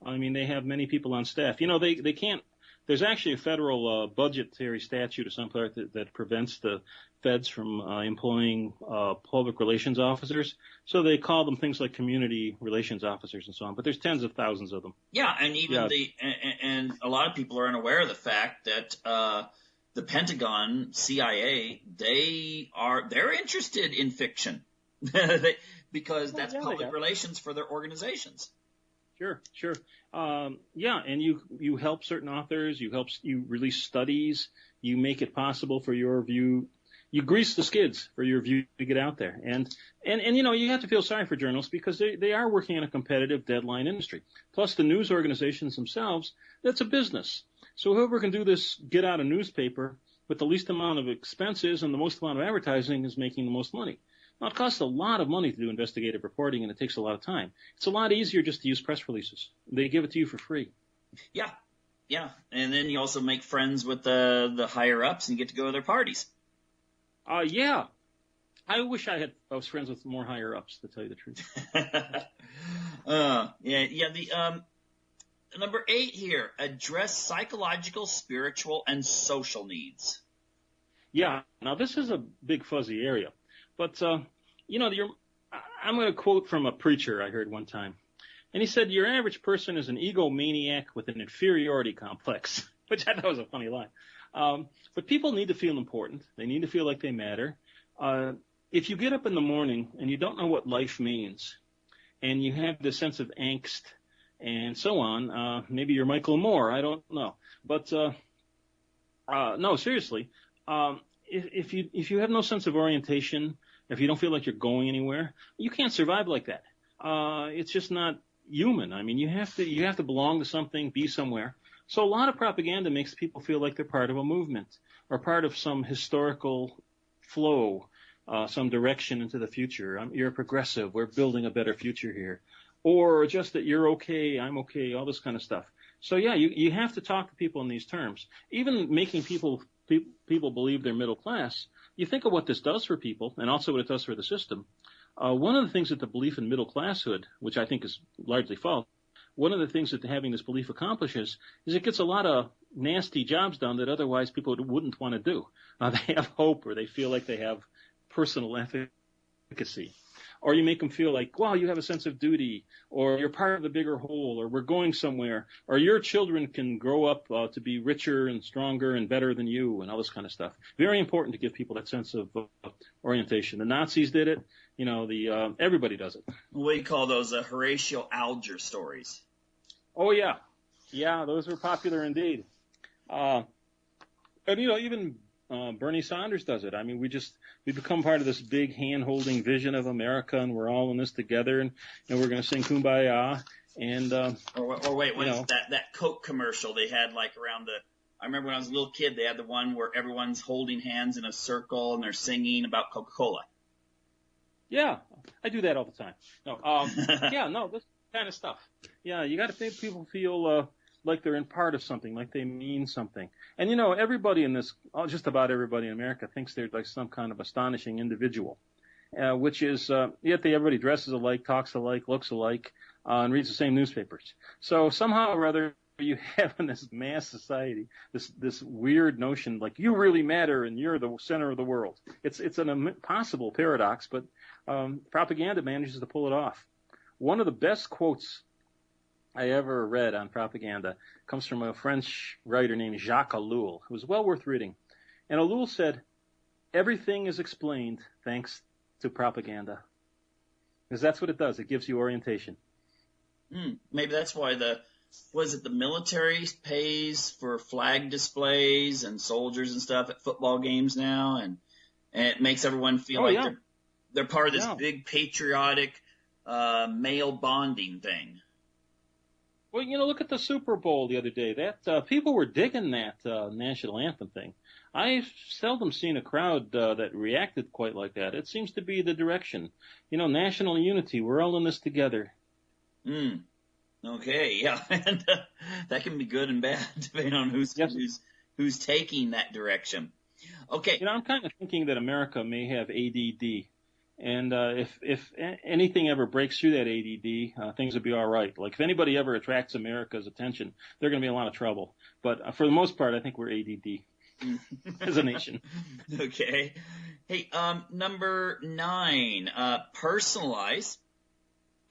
I mean, they have many people on staff. They can't. There's actually a federal budgetary statute or some part that prevents the feds from employing public relations officers. So they call them things like community relations officers and so on. But there's tens of thousands of them. Yeah, and even and a lot of people are unaware of the fact that the Pentagon, CIA, they're interested in fiction because that's public relations for their organizations. Sure. And you help certain authors, you release studies, you make it possible for your view, you grease the skids for your view to get out there. And you have to feel sorry for journalists because they are working in a competitive deadline industry. Plus the news organizations themselves, that's a business. So whoever can do this, get out a newspaper with the least amount of expenses and the most amount of advertising is making the most money. Now, it costs a lot of money to do investigative reporting, and it takes a lot of time. It's a lot easier just to use press releases. They give it to you for free. Yeah. And then you also make friends with the higher-ups and you get to go to their parties. Yeah. I wish I was friends with more higher-ups, to tell you the truth. The number 8 here, address psychological, spiritual, and social needs. Yeah. Now, this is a big, fuzzy area. But, I'm going to quote from a preacher I heard one time. And he said, your average person is an egomaniac with an inferiority complex, which I thought was a funny line. But people need to feel important. They need to feel like they matter. If you get up in the morning and you don't know what life means and you have this sense of angst and so on, maybe you're Michael Moore. I don't know. But no, seriously, if you have no sense of orientation, if you don't feel like you're going anywhere, you can't survive like that. It's just not human. I mean, you have to belong to something, be somewhere. So a lot of propaganda makes people feel like they're part of a movement or part of some historical flow, some direction into the future. You're a progressive. We're building a better future here. Or just that you're okay, I'm okay, all this kind of stuff. So yeah, you have to talk to people in these terms. Even making people believe they're middle class, you think of what this does for people and also what it does for the system. One of the things that the belief in middle classhood, which I think is largely false, one of the things that having this belief accomplishes is it gets a lot of nasty jobs done that otherwise people wouldn't want to do. They have hope or they feel like they have personal efficacy. Or you make them feel like, wow, you have a sense of duty, or you're part of the bigger whole, or we're going somewhere, or your children can grow up to be richer and stronger and better than you, and all this kind of stuff. Very important to give people that sense of orientation. The Nazis did it. Everybody does it. We call those Horatio Alger stories. Oh, yeah. Yeah, those were popular indeed. And even Bernie Sanders does it. I mean, we become part of this big hand-holding vision of America, and we're all in this together, and we're going to sing Kumbaya. And or wait, that Coke commercial they had like around I remember when I was a little kid, they had the one where everyone's holding hands in a circle and they're singing about Coca-Cola. Yeah, I do that all the time. No, this kind of stuff. Yeah, you got to make people feel like they're in part of something, like they mean something. And everybody in this, just about everybody in America thinks they're like some kind of astonishing individual, which is, yet everybody dresses alike, talks alike, looks alike, and reads the same newspapers. So somehow or other, you have in this mass society this weird notion like you really matter and you're the center of the world. It's an impossible paradox, but propaganda manages to pull it off. One of the best quotes I ever read on propaganda comes from a French writer named Jacques Ellul, who was well worth reading. And Ellul said, everything is explained thanks to propaganda. Because that's what it does. It gives you orientation. Maybe that's why the military pays for flag displays and soldiers and stuff at football games now, and it makes everyone feel they're part of this big patriotic male bonding thing. Well, look at the Super Bowl the other day. That people were digging that national anthem thing. I've seldom seen a crowd that reacted quite like that. It seems to be the direction. National unity. We're all in this together. Okay, yeah, and that can be good and bad depending on who's taking that direction. Okay. I'm kind of thinking that America may have ADD. And if anything ever breaks through that ADD, things will be all right. Like if anybody ever attracts America's attention, they're going to be in a lot of trouble. But for the most part, I think we're ADD as a nation. Okay. Hey, number 9, personalize,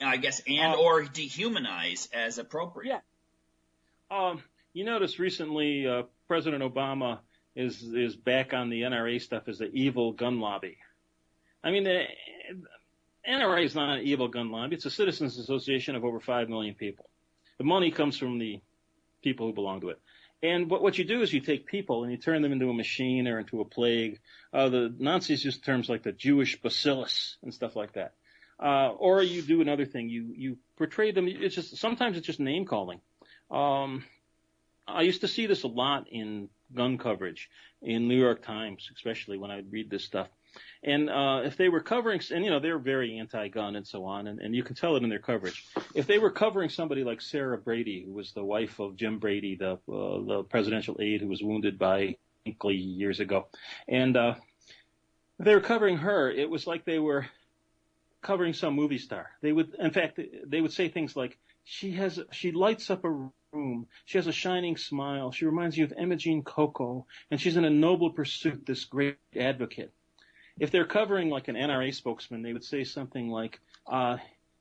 I guess, or dehumanize as appropriate. Yeah. You notice recently President Obama is back on the NRA stuff as the evil gun lobby. I mean, the NRA is not an evil gun lobby. It's a citizens association of over 5 million people. The money comes from the people who belong to it. And what you do is you take people and you turn them into a machine or into a plague. The Nazis use terms like the Jewish bacillus and stuff like that. Or you do another thing. You portray them. Sometimes it's just name calling. I used to see this a lot in gun coverage in New York Times, especially when I'd read this stuff. And if they were covering, and they're very anti-gun and so on, and you can tell it in their coverage. If they were covering somebody like Sarah Brady, who was the wife of Jim Brady, the presidential aide who was wounded by Hinckley years ago, and if they were covering her, it was like they were covering some movie star. They would say things like, she lights up a room. She has a shining smile. She reminds you of Imogene Coco, and she's in a noble pursuit, this great advocate. If they're covering like an NRA spokesman, they would say something like,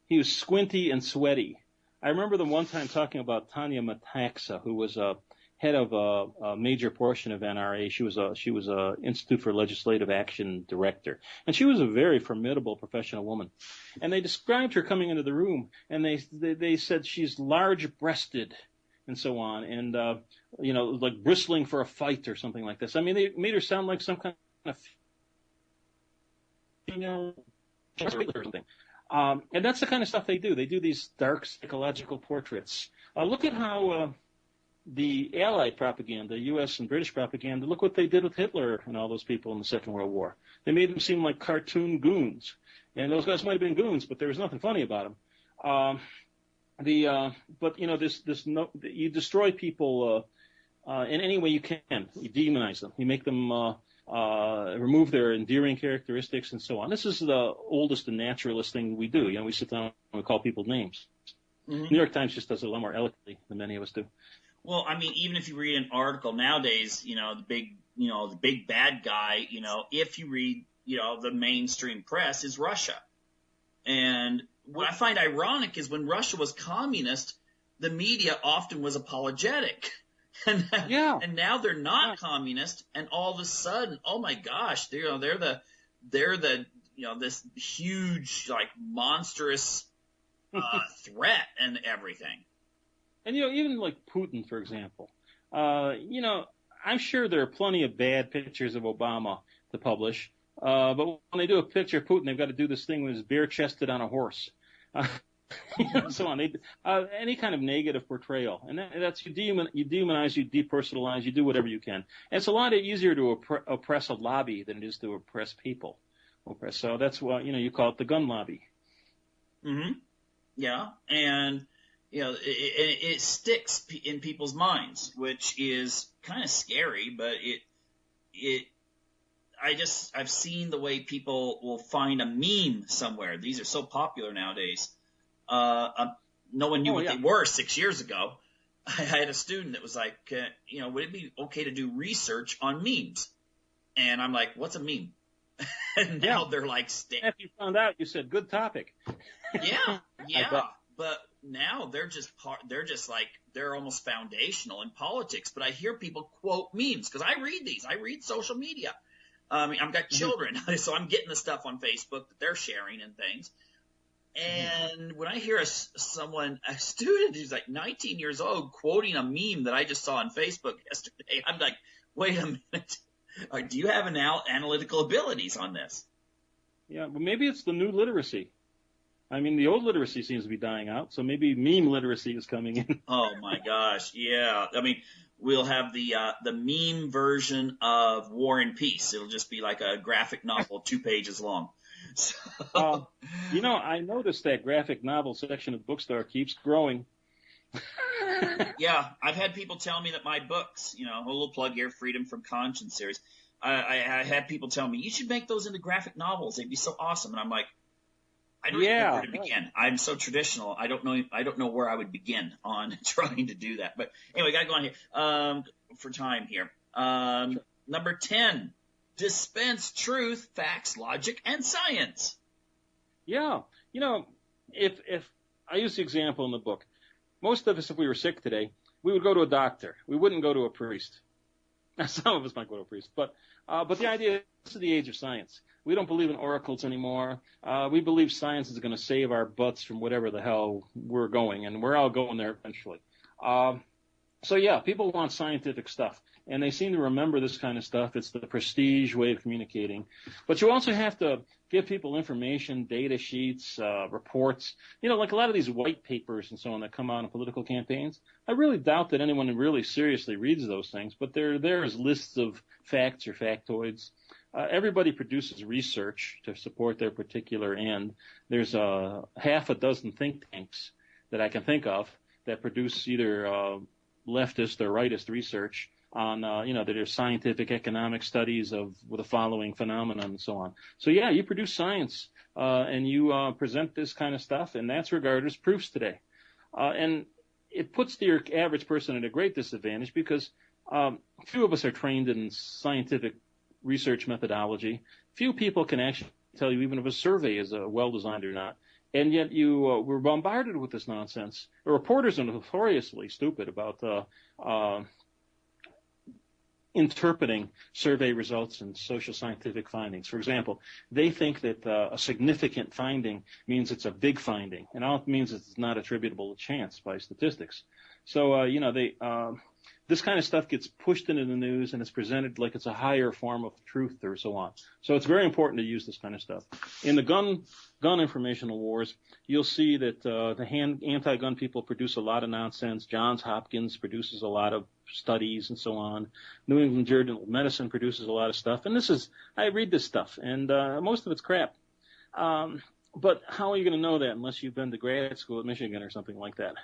he was squinty and sweaty. I remember them one time talking about Tanya Mataxa, who was head of a major portion of NRA. She was a Institute for Legislative Action director, and she was a very formidable professional woman. And they described her coming into the room, and they said she's large-breasted and so on, and like bristling for a fight or something like this. I mean, they made her sound like some kind of female or something. And that's the kind of stuff they do. They do these dark psychological portraits. Look at how the Allied propaganda, U.S. and British propaganda, look what they did with Hitler and all those people in the Second World War. They made them seem like cartoon goons. And those guys might have been goons, but there was nothing funny about them. You destroy people in any way you can. You demonize them. You make them remove their endearing characteristics and so on. This is the oldest and naturalist thing we do. We sit down and we call people names. Mm-hmm. New York Times just does it a lot more eloquently than many of us do. Well, I mean, even if you read an article nowadays, the big bad guy, if you read, the mainstream press is Russia. And what I find ironic is when Russia was communist, the media often was apologetic. And now they're not communist, and all of a sudden, oh my gosh, they're the this huge, like, monstrous threat and everything. And even like Putin, for example, I'm sure there are plenty of bad pictures of Obama to publish, but when they do a picture of Putin, they've got to do this thing when he's bare-chested on a horse. So on. Any kind of negative portrayal, and that's you demonize, you depersonalize, you do whatever you can. And it's a lot easier to oppress a lobby than it is to oppress people. So that's why you call it the gun lobby. Mm-hmm. Yeah, and it sticks in people's minds, which is kind of scary. But I've seen the way people will find a meme somewhere. These are so popular nowadays. No one knew what they were 6 years ago. I had a student that was like, would it be okay to do research on memes? And I'm like, what's a meme? And now they're like, after you found out, you said, good topic. Yeah. But now they're almost foundational in politics. But I hear people quote memes because I read these. I read social media. I've got children, so I'm getting the stuff on Facebook that they're sharing and things. And when I hear a student who's like 19 years old quoting a meme that I just saw on Facebook yesterday, I'm like, wait a minute. Do you have analytical abilities on this? Yeah, well, maybe it's the new literacy. I mean, the old literacy seems to be dying out, so maybe meme literacy is coming in. Oh my gosh, yeah. I mean, we'll have the meme version of War and Peace. It'll just be like a graphic novel, 2 pages long. So, I noticed that graphic novel section of the bookstore keeps growing. yeah, I've had people tell me that my books, a little plug here, Freedom from Conscience series. I had people tell me you should make those into graphic novels. They'd be so awesome. And I'm like, I don't even know where to begin. I'm so traditional. I don't know where I would begin on trying to do that. But anyway, gotta go on here for time here. Sure. Number 10, dispense truth, facts, logic, and science. Yeah, if I use the example in the book, most of us, if we were sick today, we would go to a doctor. We wouldn't go to a priest. Some of us might go to a priest, but the idea is this is the age of science. We don't believe in oracles anymore. We believe science is going to save our butts from whatever the hell we're going, and we're all going there eventually. So yeah, people want scientific stuff, and they seem to remember this kind of stuff. It's the prestige way of communicating. But you also have to give people information, data sheets, reports. Like a lot of these white papers and so on that come out in political campaigns. I really doubt that anyone really seriously reads those things, but they're there as lists of facts or factoids. Everybody produces research to support their particular end. There's half a dozen think tanks that I can think of that produce either leftist or rightist research on, that are scientific economic studies of the following phenomenon and so on. So yeah, you produce science, and you present this kind of stuff, and that's regarded as proofs today. And it puts your average person at a great disadvantage because few of us are trained in scientific research methodology. Few people can actually tell you even if a survey is well-designed or not. And yet we're bombarded with this nonsense. The reporters are notoriously stupid about interpreting survey results and social scientific findings. For example, they think that a significant finding means it's a big finding, and all it means is it's not attributable to chance by statistics. So, this kind of stuff gets pushed into the news, and it's presented like it's a higher form of truth or so on. So it's very important to use this kind of stuff. In the gun informational wars, you'll see that the anti-gun people produce a lot of nonsense. Johns Hopkins produces a lot of studies and so on. New England Journal of Medicine produces a lot of stuff. And I read this stuff, and most of it's crap. But how are you going to know that unless you've been to grad school at Michigan or something like that?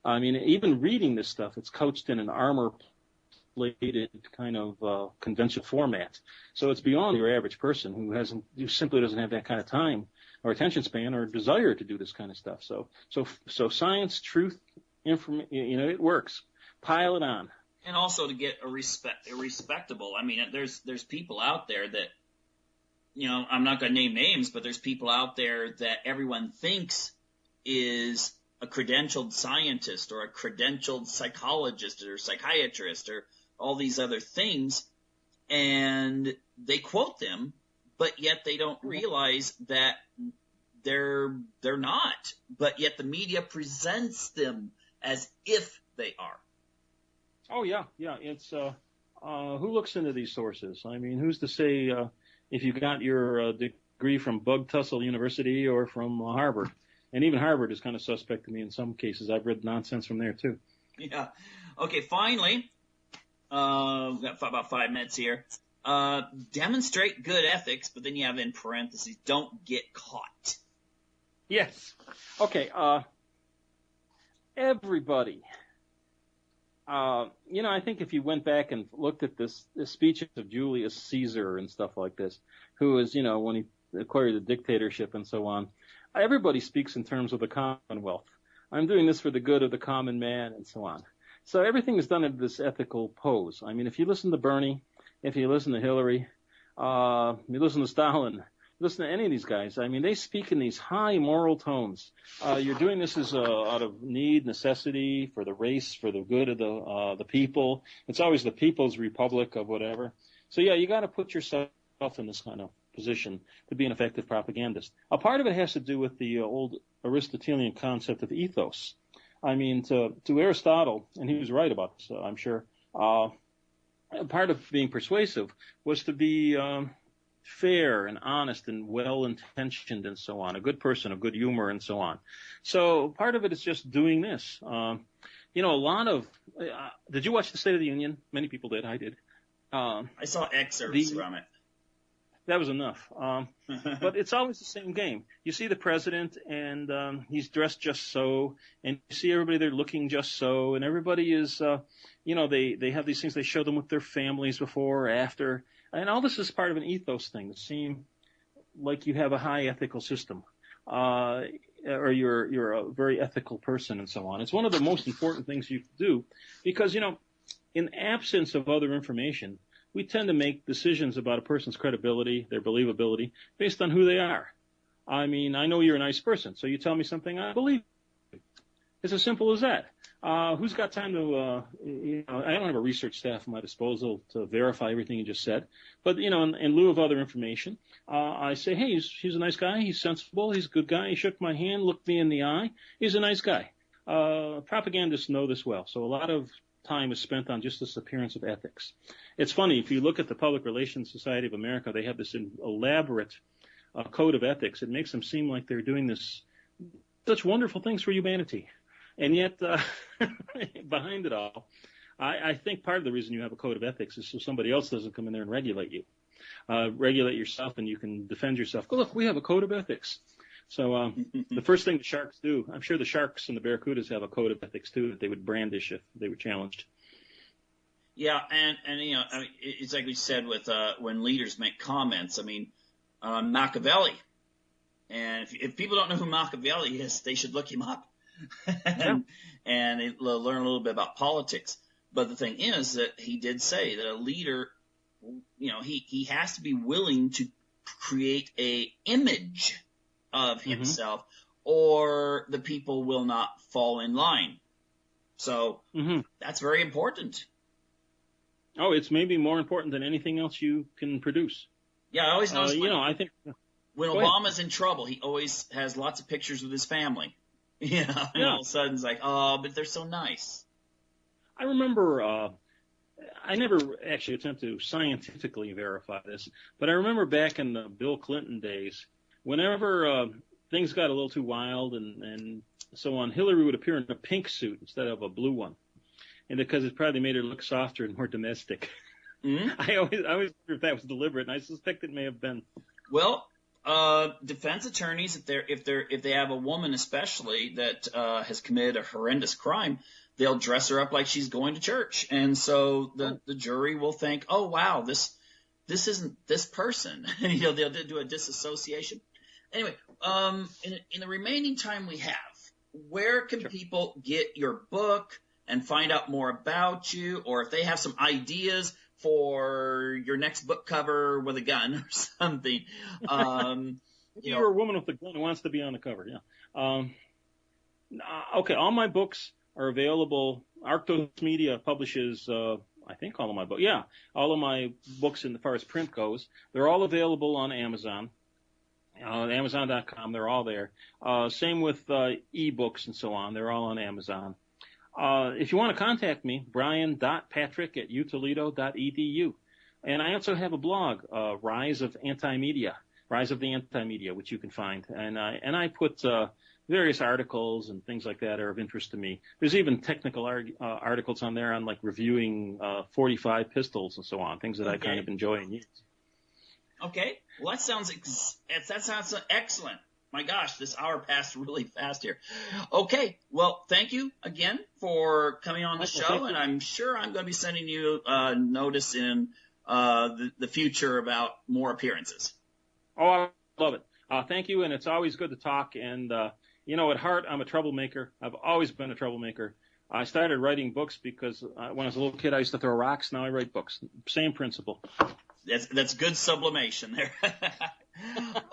I mean, even reading this stuff, it's couched in an armor-plated kind of conventional format. So it's beyond your average person who simply doesn't have that kind of time or attention span or desire to do this kind of stuff. So science, truth, it works. Pile it on. And also to get a respectable. I mean, there's people out there that, I'm not going to name names, but there's people out there that everyone thinks is a credentialed scientist or a credentialed psychologist or psychiatrist or all these other things, and they quote them, but yet they don't realize that they're not. But yet the media presents them as if they are. Oh yeah. It's who looks into these sources? I mean, who's to say if you got your degree from Bug Tussle University or from Harvard? And even Harvard is kind of suspect to me in some cases. I've read nonsense from there, too. Yeah. Okay, finally, we've got about 5 minutes here. Demonstrate good ethics, but then you have in parentheses, don't get caught. Yes. Okay, everybody. I think if you went back and looked at this speeches of Julius Caesar and stuff like this, who was, when he acquired the dictatorship and so on, everybody speaks in terms of the Commonwealth. I'm doing this for the good of the common man and so on. So everything is done in this ethical pose. I mean, if you listen to Bernie, if you listen to Hillary, you listen to Stalin, you listen to any of these guys, I mean, they speak in these high moral tones. You're doing this out of need, necessity, for the race, for the good of the people. It's always the people's republic of whatever. So yeah, you got to put yourself in this kind of position to be an effective propagandist. A part of it has to do with the old Aristotelian concept of ethos. I mean, to Aristotle, and he was right about this, I'm sure, part of being persuasive was to be fair and honest and well-intentioned and so on, a good person, a good humor and so on. So part of it is just doing this. A lot of did you watch the State of the Union? Many people did. I did. I saw excerpts from it. That was enough. But it's always the same game. You see the president, and he's dressed just so, and you see everybody there looking just so, and everybody is, they have these things they show them with their families before or after, and all this is part of an ethos thing to seem like you have a high ethical system, or you're a very ethical person and so on. It's one of the most important things you can do because, in absence of other information, we tend to make decisions about a person's credibility, their believability, based on who they are. I mean, I know you're a nice person, so you tell me something, I believe you. It's as simple as that. Who's got time to, I don't have a research staff at my disposal to verify everything you just said. But, in lieu of other information, I say, hey, he's a nice guy. He's sensible. He's a good guy. He shook my hand, looked me in the eye. He's a nice guy. Propagandists know this well. So a lot of time is spent on just this appearance of ethics. It's funny, if you look at the Public Relations Society of America, they have this elaborate code of ethics. It makes them seem like they're doing such wonderful things for humanity. And yet, behind it all, I think part of the reason you have a code of ethics is so somebody else doesn't come in there and regulate you. Regulate yourself and you can defend yourself. Oh, look, we have a code of ethics. So the first thing the sharks do, I'm sure the sharks and the barracudas have a code of ethics too that they would brandish if they were challenged. Yeah, and it's like we said with when leaders make comments. I mean, Machiavelli, and if people don't know who Machiavelli is, they should look him up and learn a little bit about politics. But the thing is that he did say that a leader, he has to be willing to create a image of himself, or the people will not fall in line. So that's very important. Oh, it's maybe more important than anything else you can produce. Yeah, I always notice I think when Obama's in trouble, he always has lots of pictures with his family. And all of a sudden it's like, oh, but they're so nice. I remember, I never actually attempted to scientifically verify this, but I remember back in the Bill Clinton days, whenever things got a little too wild and so on, Hillary would appear in a pink suit instead of a blue one. And because it probably made her look softer and more domestic. I always wonder if that was deliberate, and I suspect it may have been. Well, defense attorneys, if they have a woman especially that has committed a horrendous crime, they'll dress her up like she's going to church, and so the jury will think, oh wow, this isn't this person. They'll do a disassociation. Anyway, in the remaining time we have, where can people get your book and find out more about you, or if they have some ideas for your next book cover with a gun or something? You're a woman with a gun who wants to be on the cover, yeah. Okay, all my books are available. Arctos Media publishes, I think all of my books. Yeah, all of my books as far as print goes. They're all available on Amazon. Amazon.com, they're all there. Same with ebooks and so on. They're all on Amazon. If you want to contact me, brian.patrick@utoledo.edu. And I also have a blog, Rise of the Anti-Media, which you can find. And I put various articles and things like that are of interest to me. There's even technical articles on there on like reviewing 45 pistols and so on, things that I kind of enjoy and use. Okay. Well, that sounds excellent. My gosh, this hour passed really fast here. Okay. Well, thank you again for coming on the show, and I'm sure I'm going to be sending you a notice in the future about more appearances. Oh, I love it. Thank you, and it's always good to talk. And, at heart, I'm a troublemaker. I've always been a troublemaker. I started writing books because when I was a little kid, I used to throw rocks. Now I write books. Same principle. That's good sublimation there.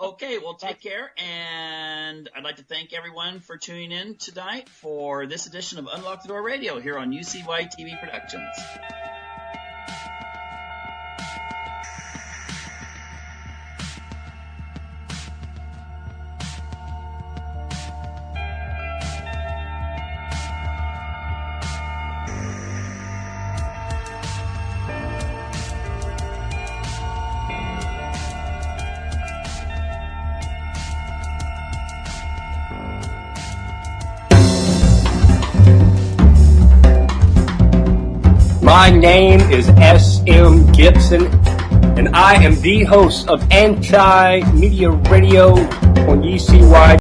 Okay, well, take care, and I'd like to thank everyone for tuning in tonight for this edition of Unlock the Door Radio here on UCY TV Productions. My name is S.M. Gibson, and I am the host of Anti-Media Radio on UCY